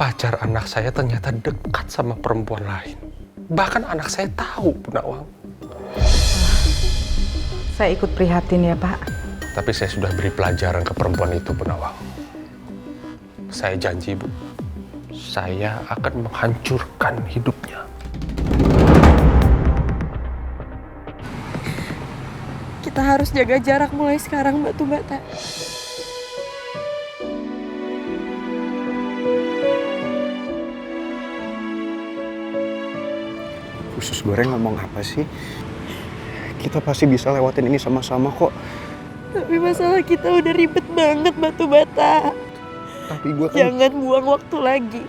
pacar anak saya ternyata dekat sama perempuan lain. Bahkan anak saya tahu, Bu Nawang. Saya ikut prihatin ya, Pak. Tapi saya sudah beri pelajaran ke perempuan itu, Bu Nawang. Saya janji, Bu. Saya akan menghancurkan hidupnya. Kita harus jaga jarak mulai sekarang, Batu Bata. Usus goreng ngomong apa sih? Kita pasti bisa lewatin ini sama-sama kok. Tapi masalah kita udah ribet banget, Batu Bata. Tapi gue kan... Jangan buang waktu lagi.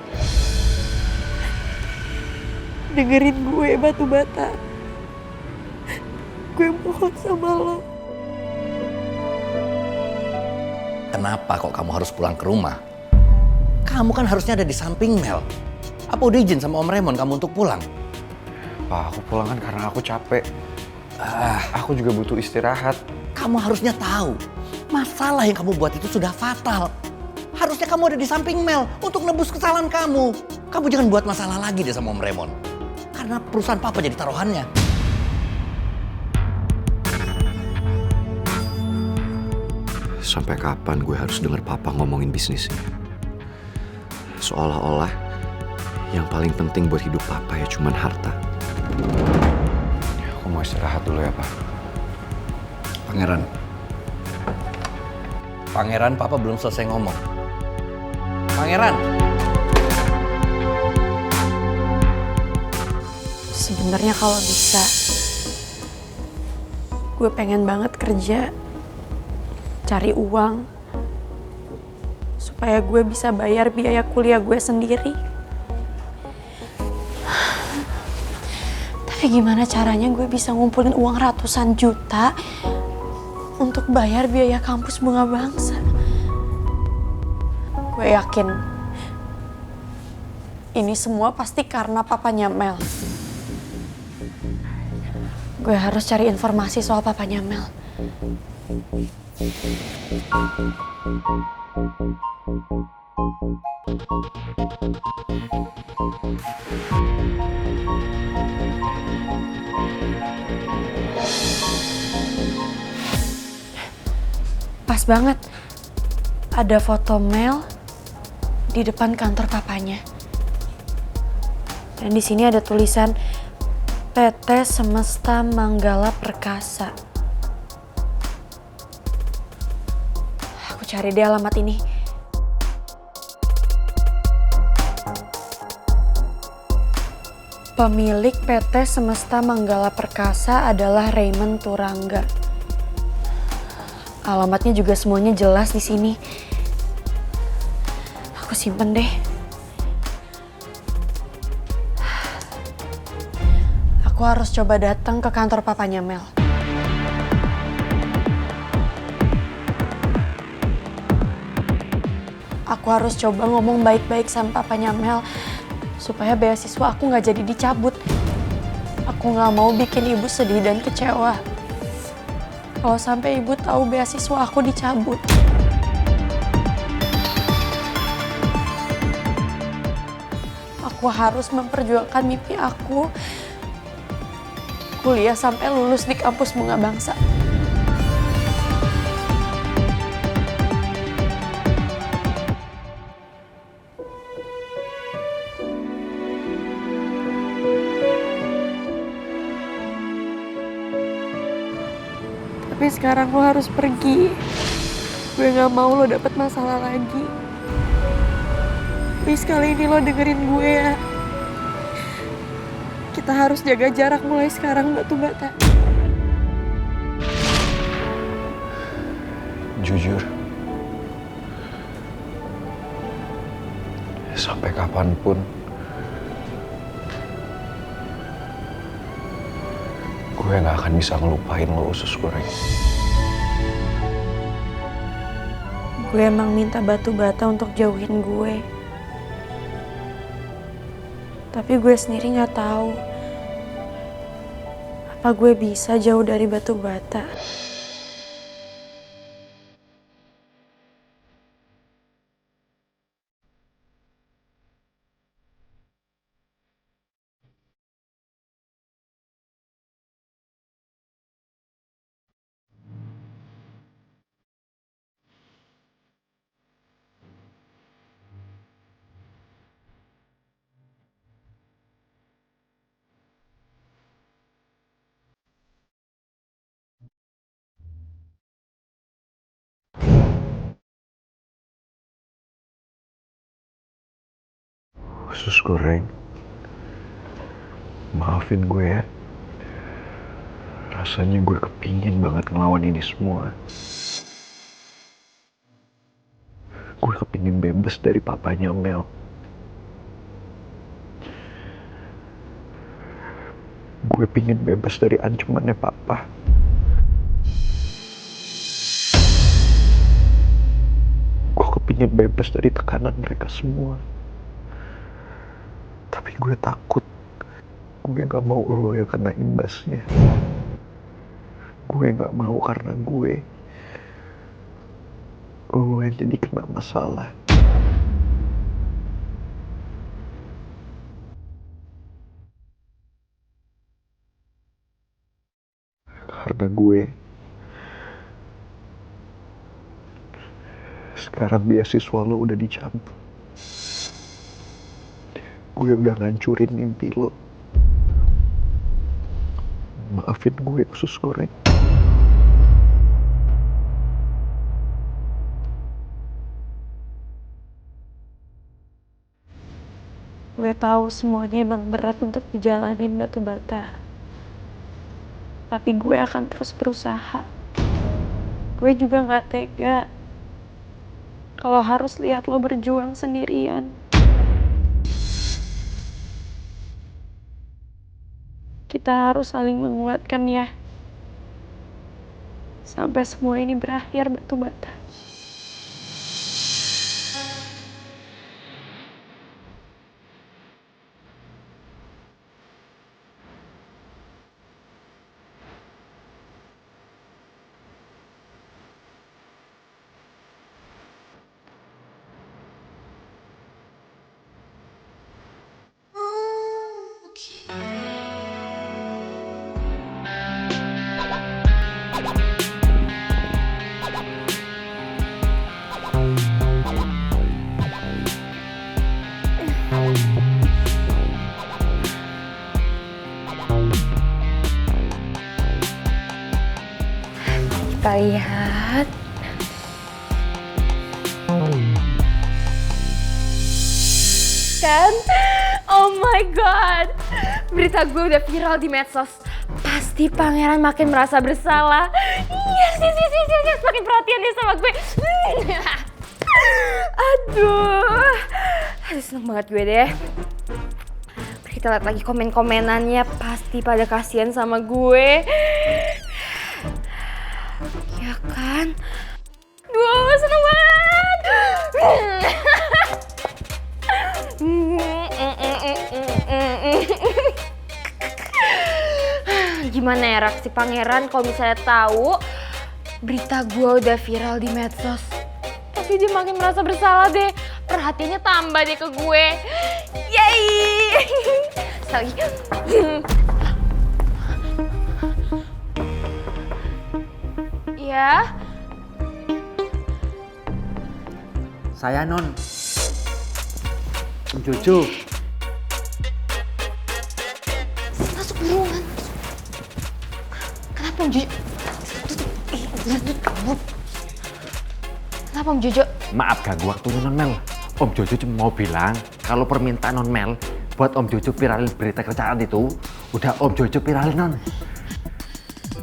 Dengerin gue, Batu Bata. Gue mohon sama lo. Kenapa kok kamu harus pulang ke rumah? Kamu kan harusnya ada di samping Mel. Apa udah izin sama Om Raymond kamu untuk pulang? Pak, aku pulang kan karena aku capek. Aku juga butuh istirahat. Kamu harusnya tahu, masalah yang kamu buat itu sudah fatal. Harusnya kamu ada di samping Mel untuk nebus kesalahan kamu. Kamu jangan buat masalah lagi deh sama Om Raymond. Karena perusahaan Papa jadi taruhannya. Sampai kapan gue harus denger Papa ngomongin bisnisnya? Seolah-olah yang paling penting buat hidup Papa ya cuman harta. Aku mau istirahat dulu ya, Pak. Pangeran, Papa belum selesai ngomong. Pangeran! Sebenarnya kalau bisa, gue pengen banget kerja, cari uang, supaya gue bisa bayar biaya kuliah gue sendiri. Tapi gimana caranya gue bisa ngumpulin uang ratusan juta untuk bayar biaya kampus Bunga Bangsa? Gue yakin ini semua pasti karena papanya Mel. Gue harus cari informasi soal papanya Mel. Pas banget, ada foto Mel di depan kantor papanya. Dan di sini ada tulisan PT Semesta Manggala Perkasa. Aku cari deh alamat ini. Pemilik PT Semesta Manggala Perkasa adalah Raymond Turangga. Alamatnya juga semuanya jelas di sini. Aku simpen deh. Aku harus coba datang ke kantor papanya Mel. Aku harus coba ngomong baik-baik sama papanya Mel supaya beasiswa aku nggak jadi dicabut. Aku nggak mau bikin ibu sedih dan kecewa. Kalau sampai ibu tahu beasiswa aku dicabut. Aku harus memperjuangkan mimpi aku kuliah sampai lulus di kampus Bunga Bangsa. Tapi sekarang lo harus pergi. Gue gak mau lo dapet masalah lagi. Please kali ini lo dengerin gue ya. Kita harus jaga jarak mulai sekarang, Batu Bata. Jujur, sampai kapanpun gue gak akan bisa ngelupain lo, usus goreng. Gue emang minta Batu Bata untuk jauhin gue. Tapi gue sendiri gak tahu apa gue bisa jauh dari Batu Bata. Usus goreng, maafin gue ya. Rasanya gue kepingin banget ngelawan ini semua. Gue kepingin bebas dari papanya Mel. Gue pingin bebas dari ancamannya papa. Gue kepingin bebas dari tekanan mereka semua. Tapi gue takut. Gue gak mau lo yang kena imbasnya. Gue gak mau karena lo yang jadi kena masalah. Karena sekarang beasiswa lo udah dicabut. Gue udah ngancurin mimpi lo. Maafin gue, usus goreng. Gue tahu semuanya emang berat untuk dijalanin batu bata. Tapi gue akan terus berusaha. Gue juga gak tega kalau harus lihat lo berjuang sendirian. Kita harus saling menguatkan ya. Sampai semua ini berakhir batu bata. Kita lihat. Kan? Oh my god. Berita gue udah viral di medsos. Pasti pangeran makin merasa bersalah. Yes, makin perhatian dia sama gue. Aduh, seneng banget gue deh. Kita lihat lagi komen-komenannya, pasti pada kasihan sama gue. Ya kan? Duh, seneng banget. Gimana ya reaksi pangeran kalau misalnya tahu berita gue udah viral di medsos? Tapi dia makin merasa bersalah deh. Perhatiannya tambah deh ke gue. Yeay! Sekali. Ya. Saya Non. Jojo. Masuk buruan. Kenapa Om Jojo? Kenapa Om Jojo? Maaf ganggu waktunya Non Mel. Om Jojo cuma mau bilang kalau permintaan Non Mel buat Om Jojo viralin berita kerjaan itu udah Om Jojo viralin Non.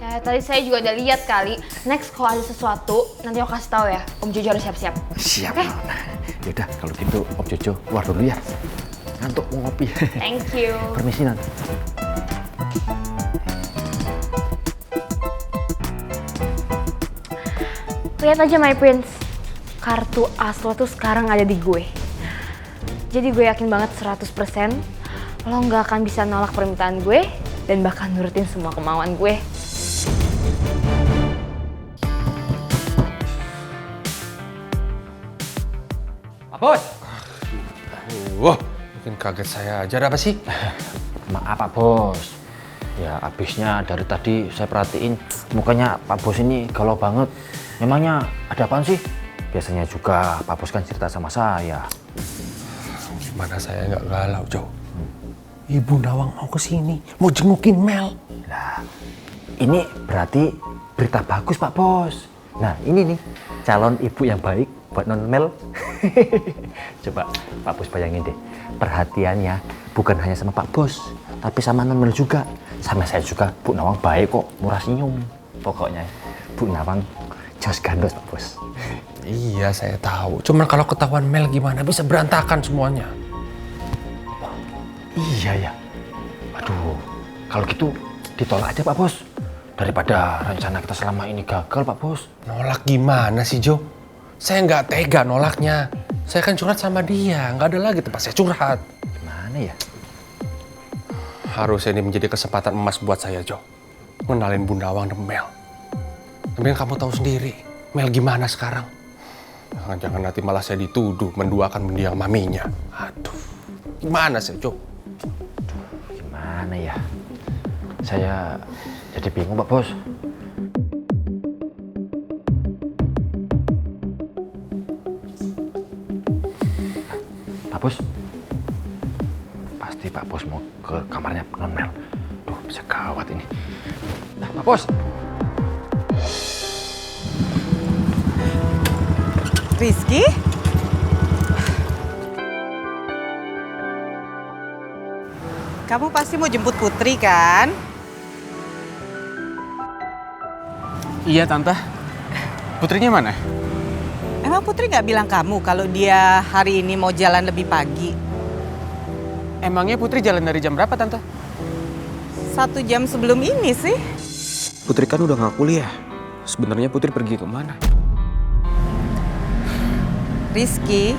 Ya tadi saya juga udah lihat kali. Next kalau ada sesuatu nanti aku kasih tahu ya. Om Jojo harus siap-siap. Siap Oke? Non. Yaudah kalau gitu Om Jojo keluar dulu ya. Ngantuk mau ngopi. Thank you. Permisi Non. Lihat aja My Prince. Kartu as lo tuh sekarang ada di gue. Jadi gue yakin banget 100% lo nggak akan bisa nolak permintaan gue dan bakal nurutin semua kemauan gue. Pak Bos. Wah, bikin kaget saya aja. Ada apa sih? Maaf Pak Bos. Ya abisnya dari tadi saya perhatiin mukanya Pak Bos ini galau banget. Memangnya ada apaan sih? Biasanya juga Pak Bos kan cerita sama saya. Gimana saya nggak galau, Jo? Ibu Nawang mau kesini, mau jengukin Mel. Nah, ini berarti berita bagus Pak Bos. Nah ini nih calon ibu yang baik buat Non Mel. Coba Pak Bos bayangin deh, perhatiannya bukan hanya sama Pak Bos, tapi sama non Mel juga. Sama saya juga, Bu Nawang baik kok, murah senyum. Pokoknya Bu Nawang jos gandos Pak Bos. Iya, saya tahu. Cuman kalau ketahuan Mel gimana, bisa berantakan semuanya. Iya ya. Aduh, kalau gitu ditolak aja Pak Bos. Daripada rencana kita selama ini gagal Pak Bos. Nolak gimana sih, Jo? Saya nggak tega nolaknya. Saya kan curhat sama dia, nggak ada lagi tempat saya curhat. Gimana ya? Harusnya ini menjadi kesempatan emas buat saya, Jo. Ngenalin Bu Nawang dan Mel. Tapi kan kamu tahu sendiri, Mel gimana sekarang? Jangan-jangan nanti malah saya dituduh menduakan mendiang maminya. Aduh, gimana sih, Jo? Gimana ya? Saya jadi bingung Pak Bos. Pak Bos, pasti Pak Bos mau ke kamarnya non Mel. Duh, bisa gawat ini. Nah, Pak Bos. Rizky? Kamu pasti mau jemput Putri kan? Iya Tante. Putrinya mana? Emang Putri nggak bilang kamu kalau dia hari ini mau jalan lebih pagi? Emangnya Putri jalan dari jam berapa Tante? 1 jam sebelum ini sih. Putri kan udah nggak kuliah. Sebenarnya Putri pergi kemana? Rizky,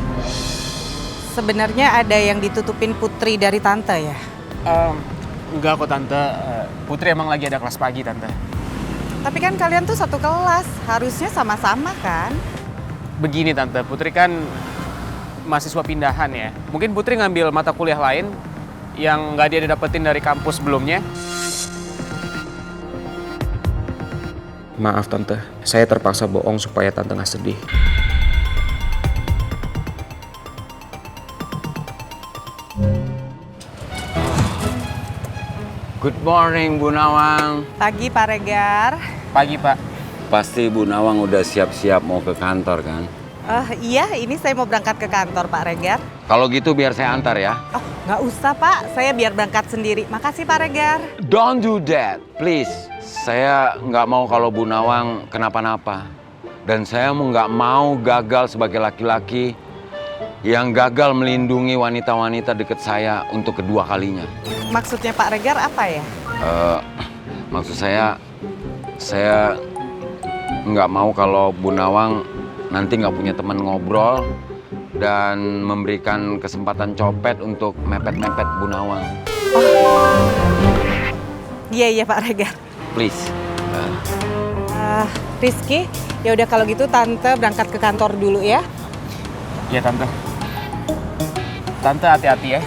sebenarnya ada yang ditutupin Putri dari Tante ya? Enggak kok Tante. Putri emang lagi ada kelas pagi Tante. Tapi kan kalian tuh satu kelas, harusnya sama-sama kan? Begini Tante, Putri kan mahasiswa pindahan ya. Mungkin Putri ngambil mata kuliah lain yang nggak dia dapetin dari kampus sebelumnya. Maaf Tante, saya terpaksa bohong supaya Tante nggak sedih. Good morning Bu Nawang. Pagi Pak Regar. Pagi Pak. Pasti Bu Nawang udah siap-siap mau ke kantor kan? Iya, ini saya mau berangkat ke kantor Pak Regar. Kalau gitu biar saya antar ya. Oh, nggak usah Pak, saya biar berangkat sendiri. Makasih Pak Regar. Don't do that, please. Saya nggak mau kalau Bu Nawang kenapa-napa. Dan saya nggak mau gagal sebagai laki-laki yang gagal melindungi wanita-wanita deket saya untuk kedua kalinya. Maksudnya Pak Regar apa ya? Maksud saya nggak mau kalau Bu Nawang nanti nggak punya teman ngobrol dan memberikan kesempatan copet untuk mepet-mepet Bu Nawang. Iya Pak Regar. Please. Rizky, ya udah kalau gitu Tante berangkat ke kantor dulu ya. Iya Tante. Tante hati-hati ya.